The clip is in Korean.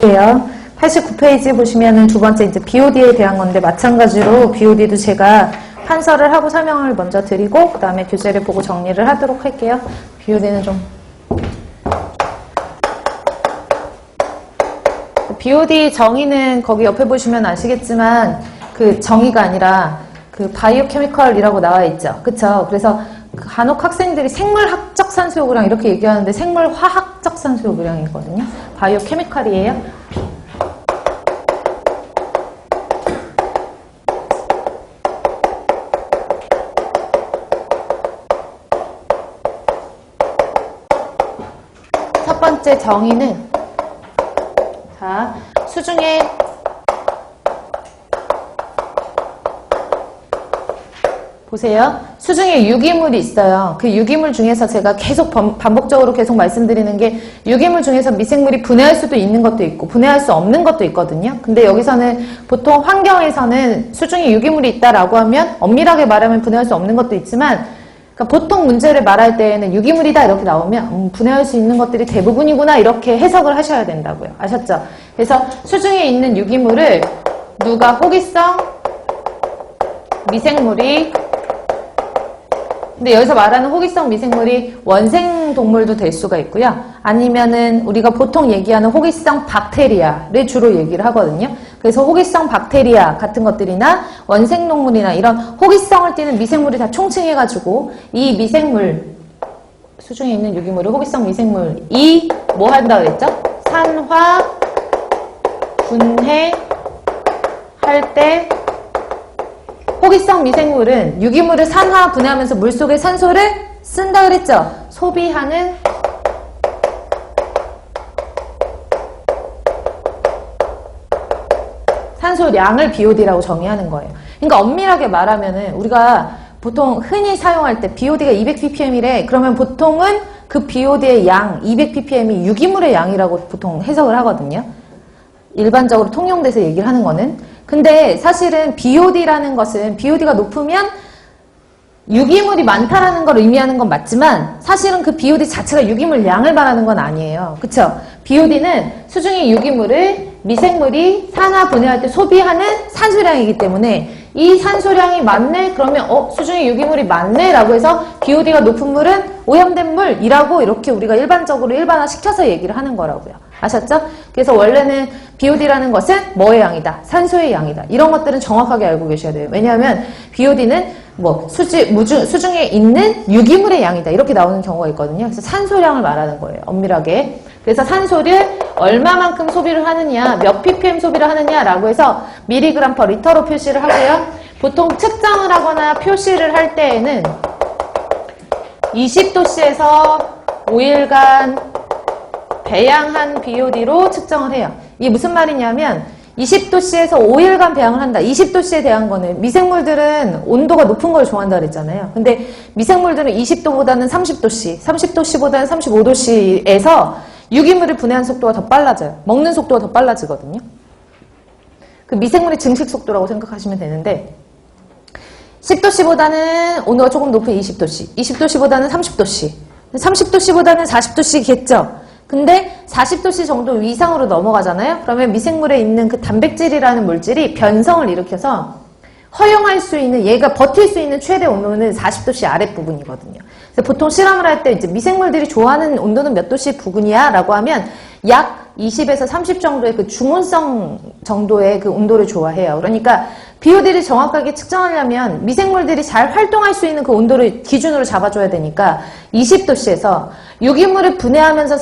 예요. 89페이지 보시면은 두 번째 이제 BOD에 대한 건데 마찬가지로 BOD도 제가 판서를 하고 설명을 먼저 드리고 그 다음에 교재를 보고 정리를 하도록 할게요. BOD는 좀 BOD 정의는 거기 옆에 보시면 아시겠지만 그 정의가 아니라 그 바이오케미컬이라고 나와 있죠. 그쵸? 그래서 간혹 학생들이 생물학적 산소요구량 이렇게 얘기하는데 생물화학적 산소요구량이거든요. 바이오케미컬이에요. 첫 번째 정의는 자, 수중에 보세요. 수중에 유기물이 있어요. 그 유기물 중에서 제가 계속 반복적으로 계속 말씀드리는 게 유기물 중에서 미생물이 분해할 수도 있는 것도 있고 분해할 수 없는 것도 있거든요. 근데 여기서는 보통 환경에서는 수중에 유기물이 있다라고 하면 엄밀하게 말하면 분해할 수 없는 것도 있지만 그러니까 보통 문제를 말할 때에는 유기물이다 이렇게 나오면 분해할 수 있는 것들이 대부분이구나 이렇게 해석을 하셔야 된다고요. 아셨죠? 그래서 수중에 있는 유기물을 누가 호기성 미생물이 근데 여기서 말하는 호기성 미생물이 원생 동물도 될 수가 있고요. 아니면은 우리가 보통 얘기하는 호기성 박테리아를 주로 얘기를 하거든요. 그래서 호기성 박테리아 같은 것들이나 원생 동물이나 이런 호기성을 띠는 미생물이 다 총칭해가지고 이 미생물 수중에 있는 유기물을 호기성 미생물이 뭐 한다 그랬죠? 산화 분해 할 때 호기성 미생물은 유기물을 산화 분해하면서 물속에 산소를 쓴다 그랬죠? 소비하는 산소량을 BOD라고 정의하는 거예요. 그러니까 엄밀하게 말하면은 우리가 보통 흔히 사용할 때 BOD가 200ppm이래. 그러면 보통은 그 BOD의 양 200ppm이 유기물의 양이라고 보통 해석을 하거든요. 일반적으로 통용돼서 얘기를 하는 거는. 근데 사실은 BOD라는 것은 BOD가 높으면 유기물이 많다라는 걸 의미하는 건 맞지만 사실은 그 BOD 자체가 유기물 양을 말하는 건 아니에요. 그쵸? BOD는 수중의 유기물을 미생물이 산화 분해할 때 소비하는 산소량이기 때문에 이 산소량이 많네? 그러면 수중의 유기물이 많네? 라고 해서 BOD가 높은 물은 오염된 물이라고 이렇게 우리가 일반적으로 일반화시켜서 얘기를 하는 거라고요. 아셨죠? 그래서 원래는 BOD라는 것은 뭐의 양이다? 산소의 양이다. 이런 것들은 정확하게 알고 계셔야 돼요. 왜냐하면 BOD는 뭐 수중에 있는 유기물의 양이다. 이렇게 나오는 경우가 있거든요. 그래서 산소량을 말하는 거예요. 엄밀하게. 그래서 산소를 얼마만큼 소비를 하느냐, 몇 ppm 소비를 하느냐라고 해서 미리그램 퍼 리터로 표시를 하고요. 보통 측정을 하거나 표시를 할 때에는 20도씨에서 5일간 배양한 BOD로 측정을 해요. 이게 무슨 말이냐면 20도씨에서 5일간 배양을 한다. 20도씨에 대한 거는 미생물들은 온도가 높은 걸 좋아한다 그랬잖아요. 근데 미생물들은 20도보다는 30도씨, 30도씨보다는 35도씨에서 유기물을 분해하는 속도가 더 빨라져요. 먹는 속도가 더 빨라지거든요. 그 미생물의 증식 속도라고 생각하시면 되는데 10도씨보다는 온도가 조금 높은 20도씨, 20도씨보다는 30도씨, 30도씨보다는 40도씨겠죠. 근데 40도씨 정도 이상으로 넘어가잖아요. 그러면 미생물에 있는 그 단백질이라는 물질이 변성을 일으켜서 허용할 수 있는 얘가 버틸 수 있는 최대 온도는 40도씨 아랫부분이거든요. 그래서 보통 실험을 할 때 이제 미생물들이 좋아하는 온도는 몇 도씨 부근이야? 라고 하면 약 20에서 30 정도의 그 중온성 정도의 그 온도를 좋아해요. 그러니까 BOD를 정확하게 측정하려면 미생물들이 잘 활동할 수 있는 그 온도를 기준으로 잡아줘야 되니까 20도씨에서 유기물을 분해하면서